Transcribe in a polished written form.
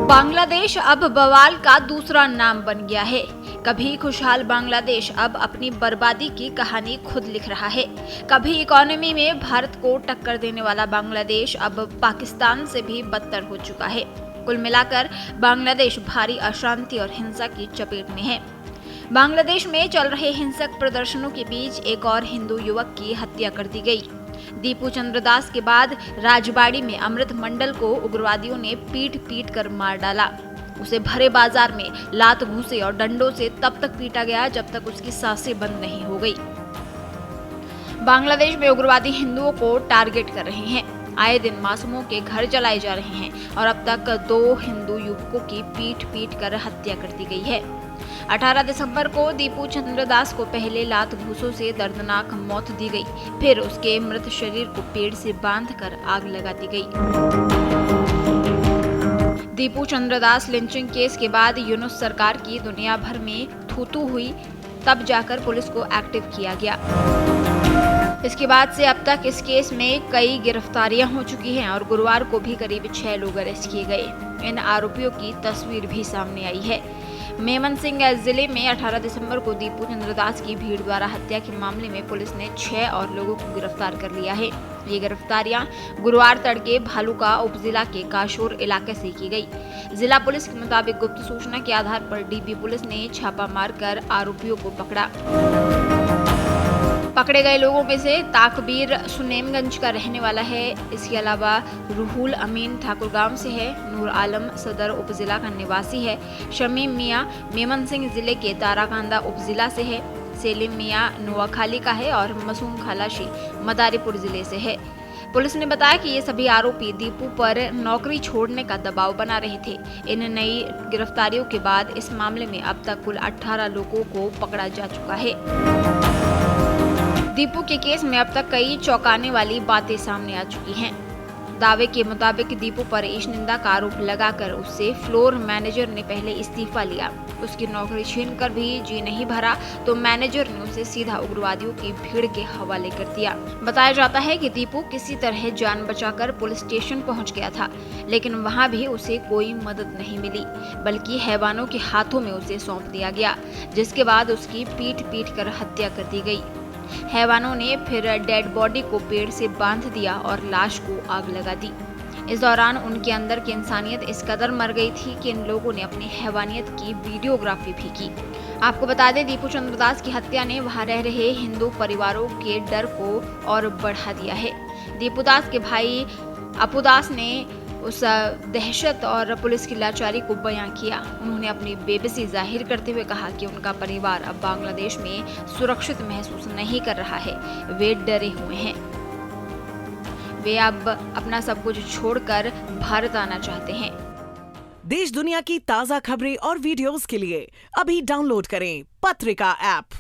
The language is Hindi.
बांग्लादेश अब बवाल का दूसरा नाम बन गया है। कभी खुशहाल बांग्लादेश अब अपनी बर्बादी की कहानी खुद लिख रहा है। कभी इकोनॉमी में भारत को टक्कर देने वाला बांग्लादेश अब पाकिस्तान से भी बदतर हो चुका है। कुल मिलाकर बांग्लादेश भारी अशांति और हिंसा की चपेट में है। बांग्लादेश में चल रहे हिंसक प्रदर्शनों के बीच एक और हिंदू युवक की हत्या कर दी गई। दीपू चंद्र दास के बाद राजबाड़ी में अमृत मंडल को उग्रवादियों ने पीट पीट कर मार डाला। उसे भरे बाजार में लात घूंसे और डंडों से तब तक पीटा गया जब तक उसकी सांसें बंद नहीं हो गई। बांग्लादेश में उग्रवादी हिंदुओं को टारगेट कर रहे हैं। आए दिन मासूमों के घर जलाए जा रहे हैं और अब तक 2 हिंदू युवकों की पीट पीट कर हत्या कर दी गई है। 18 दिसंबर को दीपू चंद्र दास को पहले लात घूंसों से दर्दनाक मौत दी गई, फिर उसके मृत शरीर को पेड़ से बांधकर आग लगा दी गई। दीपू चंद्र दास लिंचिंग केस के बाद यूनुस सरकार की दुनिया भर में थू-थू हुई, तब जाकर पुलिस को एक्टिव किया गया। इसके बाद से अब तक इस केस में कई गिरफ्तारियां हो चुकी हैं और गुरुवार को भी करीब 6 लोग अरेस्ट किए गए। इन आरोपियों की तस्वीर भी सामने आई है। मेमनसिंह जिले में 18 दिसंबर को दीपू चंद्र दास की भीड़ द्वारा हत्या के मामले में पुलिस ने 6 और लोगों को गिरफ्तार कर लिया है। ये गिरफ्तारियां गुरुवार तड़के भालुका उपजिला के काशोर इलाके से की गई। जिला पुलिस के मुताबिक गुप्त सूचना के आधार पर डीबी पुलिस ने छापा मारकर आरोपियों को पकड़ा। पकड़े गए लोगों में से ताकबीर सुनेमगंज का रहने वाला है। इसके अलावा रूहुल अमीन ठाकुरगांव से है। नूर आलम सदर उपजिला का निवासी है। शमीम मियां मेमनसिंह जिले के ताराकांदा उपजिला से है। सेलिम मियां नोआखाली का है और मसूम खलाशी मदारीपुर जिले से है। पुलिस ने बताया कि ये सभी आरोपी दीपू पर नौकरी छोड़ने का दबाव बना रहे थे। इन नई गिरफ्तारियों के बाद इस मामले में अब तक कुल 18 लोगों को पकड़ा जा चुका है। दीपू के केस में अब तक कई चौंकाने वाली बातें सामने आ चुकी हैं। दावे के मुताबिक दीपू पर ईशनिंदा का आरोप लगाकर उससे फ्लोर मैनेजर ने पहले इस्तीफा लिया। उसकी नौकरी छीनकर भी जी नहीं भरा तो मैनेजर ने उसे सीधा उग्रवादियों की भीड़ के हवाले कर दिया। बताया जाता है कि दीपू किसी तरह जान बचाकर पुलिस स्टेशन पहुंच गया था, लेकिन वहां भी उसे कोई मदद नहीं मिली, बल्कि हैवानों के हाथों में उसे सौंप दिया गया, जिसके बाद उसकी पीट पीट कर हत्या कर दी गई। हैवानों ने फिर डेड बॉडी को पेड़ से बांध दिया और लाश को आग लगा दी। इस दौरान उनके अंदर की इंसानियत इस कदर मर गई थी कि इन लोगों ने अपनी हैवानियत की वीडियोग्राफी भी की। आपको बता दें, दीपू चंद्र दास की हत्या ने वहां रह रहे हिंदू परिवारों के डर को और बढ़ा दिया है। दीपू दास के भाई अपू दास ने उस दहशत और पुलिस की लाचारी को बयां किया। उन्होंने अपनी बेबसी जाहिर करते हुए कहा कि उनका परिवार अब बांग्लादेश में सुरक्षित महसूस नहीं कर रहा है। वे डरे हुए हैं। वे अब अपना सब कुछ छोड़कर भारत आना चाहते हैं। देश दुनिया की ताजा खबरें और वीडियोस के लिए अभी डाउनलोड करें पत्रिका ऐप।